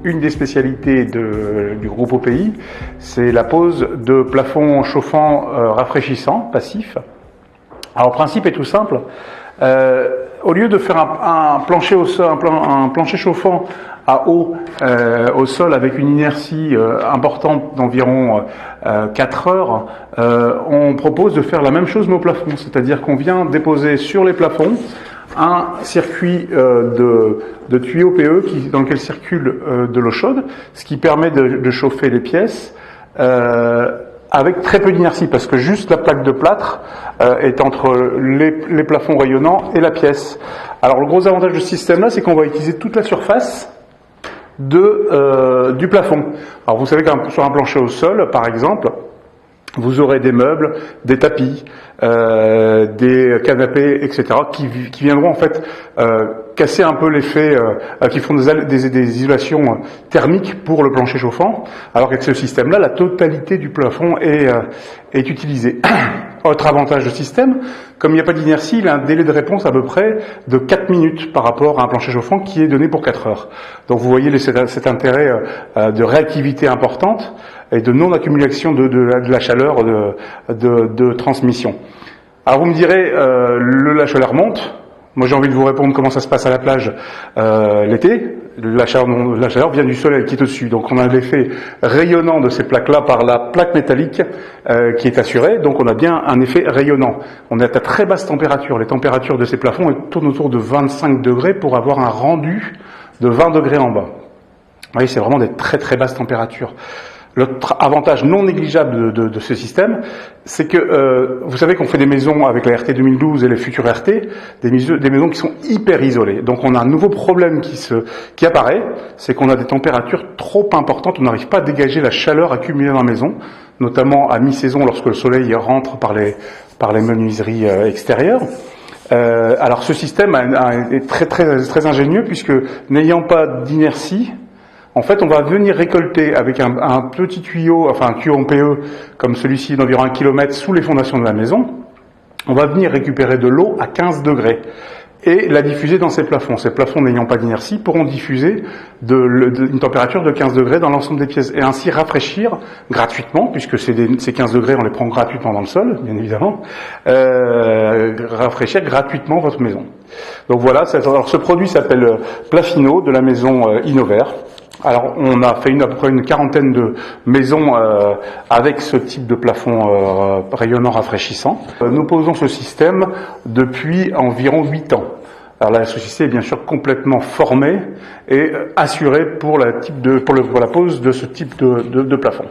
une des spécialités du groupe OPI, c'est la pose de plafonds chauffants rafraîchissants, passifs. Alors le principe est tout simple. Au lieu de faire un plancher au sol, un plancher chauffant à eau au sol avec une inertie importante d'environ 4 heures, on propose de faire la même chose mais au plafond, c'est-à-dire qu'on vient déposer sur les plafonds un circuit de tuyaux PE dans lequel circule de l'eau chaude, ce qui permet de chauffer les pièces avec très peu d'inertie, parce que juste la plaque de plâtre est entre les plafonds rayonnants et la pièce. Alors le gros avantage de ce système-là, c'est qu'on va utiliser toute la surface du plafond. Alors vous savez que sur un plancher au sol, par exemple, vous aurez des meubles, des tapis, des canapés, etc., qui viendront en fait casser un peu l'effet, qui font des isolations thermiques pour le plancher chauffant, alors qu'avec ce système-là, la totalité du plafond est utilisée. Autre avantage de système, comme il n'y a pas d'inertie, il a un délai de réponse à peu près de 4 minutes par rapport à un plancher chauffant qui est donné pour 4 heures. Donc vous voyez cet intérêt de réactivité importante et de non-accumulation de la chaleur de transmission. Alors vous me direz, la chaleur monte. Moi j'ai envie de vous répondre comment ça se passe à la plage l'été. La chaleur vient du soleil qui est au-dessus. Donc on a l'effet rayonnant de ces plaques-là par la plaque métallique qui est assurée. Donc on a bien un effet rayonnant. On est à très basse température. Les températures de ces plafonds tournent autour de 25 degrés pour avoir un rendu de 20 degrés en bas. Vous voyez, c'est vraiment des très très basses températures. L'autre avantage non négligeable de ce système, c'est que vous savez qu'on fait des maisons avec la RT 2012 et les futures RT, des maisons qui sont hyper isolées. Donc on a un nouveau problème qui apparaît, c'est qu'on a des températures trop importantes, on n'arrive pas à dégager la chaleur accumulée dans la maison, notamment à mi-saison lorsque le soleil rentre par les menuiseries extérieures. Alors ce système est très très très ingénieux, puisque n'ayant pas d'inertie, en fait, on va venir récolter avec un petit tuyau, enfin un tuyau en PE, comme celui-ci d'environ 1 km sous les fondations de la maison. On va venir récupérer de l'eau à 15 degrés et la diffuser dans ces plafonds. Ces plafonds n'ayant pas d'inertie pourront diffuser une température de 15 degrés dans l'ensemble des pièces et ainsi rafraîchir gratuitement, puisque ces 15 degrés on les prend gratuitement dans le sol, bien évidemment, rafraîchir gratuitement votre maison. Donc voilà, alors ce produit s'appelle Plafino de la maison Innover. Alors, on a fait à peu près une quarantaine de maisons avec ce type de plafond rayonnant rafraîchissant. Nous posons ce système depuis environ 8 ans. Alors la société est bien sûr complètement formée et assurée pour la pose de ce type de plafond.